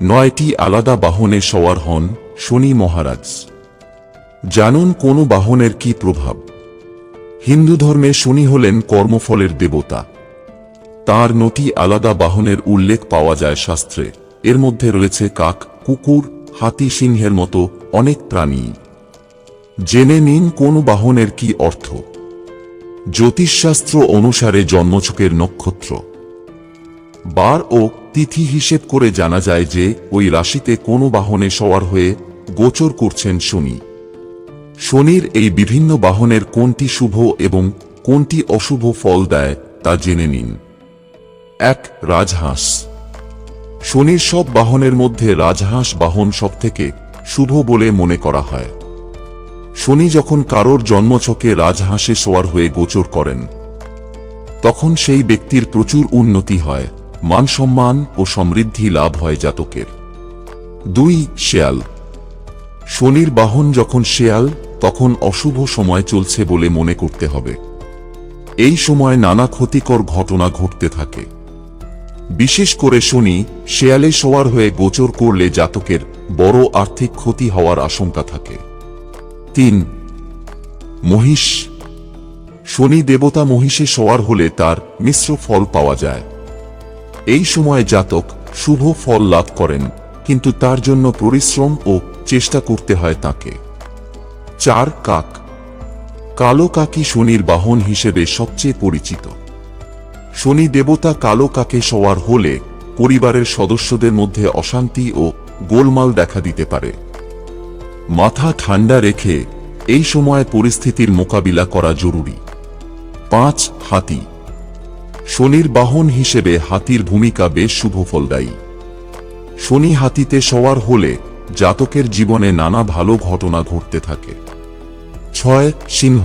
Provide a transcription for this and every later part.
9টি আলাদা বাহনে সওয়ার হন শনি মহারাজ। জানুন কোন বাহনের কি প্রভাব। হিন্দু ধর্মে শনি হলেন কর্মফলের দেবতা। তাঁর 9টি আলাদা বাহনের উল্লেখ পাওয়া যায় শাস্ত্রে। এর মধ্যে রয়েছে কাক, কুকুর, হাতি, সিংহের মতো অনেক প্রাণী। জেনে নিন কোন বাহনের কি অর্থ। জ্যোতিষশাস্ত্র অনুসারে জন্মছকের নক্ষত্র, বার ও তিথি হিসেব করে জানা যায় যে ওই রাশিতে কোন বাহনে সওয়ার হয়ে গোচর করছেন শনি। শনির এই বিভিন্ন বাহনের কোনটি শুভ এবং কোনটি অশুভ ফল দেয় তা জেনে নিন। 1. রাজহাঁস। শনির সব বাহনের মধ্যে রাজহাঁস বাহন সবথেকে শুভ বলে মনে করা হয়। শনি যখন কারোর জন্মছকে রাজহাঁসে সওয়ার হয়ে গোচর করেন, তখন সেই ব্যক্তির প্রচুর উন্নতি হয়, মান সম্মান ও সমৃদ্ধি লাভ হয় জাতকের। 2. শেয়াল। শনির বাহন যখন শেয়াল, তখন অশুভ সময় চলছে বলে মনে করতে হবে। এই সময় নানা ক্ষতিকর ঘটনা ঘটতে থাকে। বিশেষ করে শনি শেয়ালে সওয়ার হয়ে গোচর করলে জাতকের বড় আর্থিক ক্ষতি হওয়ার আশঙ্কা থাকে। 3. মহিষ। শনি দেবতা মহিষে সওয়ার হলে তার মিশ্র ফল পাওয়া যায়। এই সময় জাতক শুভ ফল লাভ করেন, কিন্তু তার জন্য পরিশ্রম ও চেষ্টা করতে হয় তাকে। 4. কাক। কালো কাকই শনির বাহন হিসেবে সবচেয়ে পরিচিত। শনি দেবতা কালো কাকে সওয়ার হলে পরিবারের সদস্যদের মধ্যে অশান্তি ও গোলমাল দেখা দিতে পারে। মাথা ঠান্ডা রেখে এই সময় পরিস্থিতির মোকাবিলা করা জরুরি। 5. হাতি। শনির বাহন হিসেবে হাতির ভূমিকা বেশ শুভফলদায়ী। শনি হাতিতে সওয়ার হলে জাতকের জীবনে নানা ভালো ঘটনা ঘটতে থাকে। 6. সিংহ।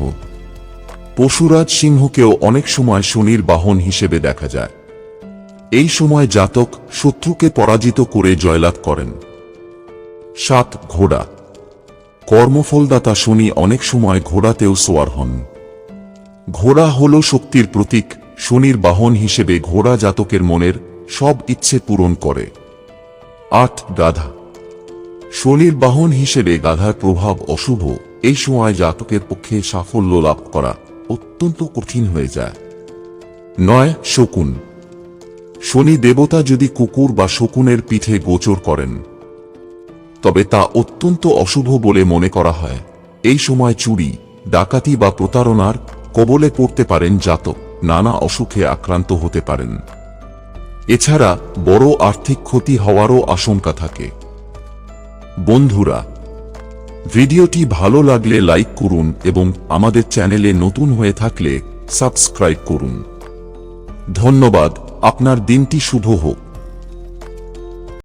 পশুরাজ সিংহকেও অনেক সময় শনির বাহন হিসেবে দেখা যায়। এই সময় জাতক শত্রুকে পরাজিত করে জয়লাভ করেন। 7. ঘোড়া। কর্মফলদাতা শনি অনেক সময় ঘোড়াতেও সওয়ার হন। ঘোড়া হল শক্তির প্রতীক। শনির বাহন হিসেবে ঘোড়া জাতকের মনের সব ইচ্ছে পূরণ করে। 8. গাধা। শনির বাহন হিসেবে গাধার প্রভাব অশুভ। এই সময় জাতকের পক্ষে সাফল্য লাভ করা অত্যন্ত কঠিন হয়ে যায়। 9. শকুন। শনি দেবতা যদি কুকুর বা শকুনের পিঠে গোচর করেন, তবে তা অত্যন্ত অশুভ বলে মনে করা হয়। এই সময় চুরি, ডাকাতি বা প্রতারণার কবলে পড়তে পারেন জাতক, নানা অসুখে আক্রান্ত হতে পারেন। এছাড়া বড় আর্থিক ক্ষতি হওয়ারও আশঙ্কা থাকে। বন্ধুরা, ভিডিওটি ভালো লাগলে লাইক করুন এবং আমাদের চ্যানেলে নতুন হয়ে থাকলে সাবস্ক্রাইব করুন। ধন্যবাদ। আপনার দিনটি শুভ হোক।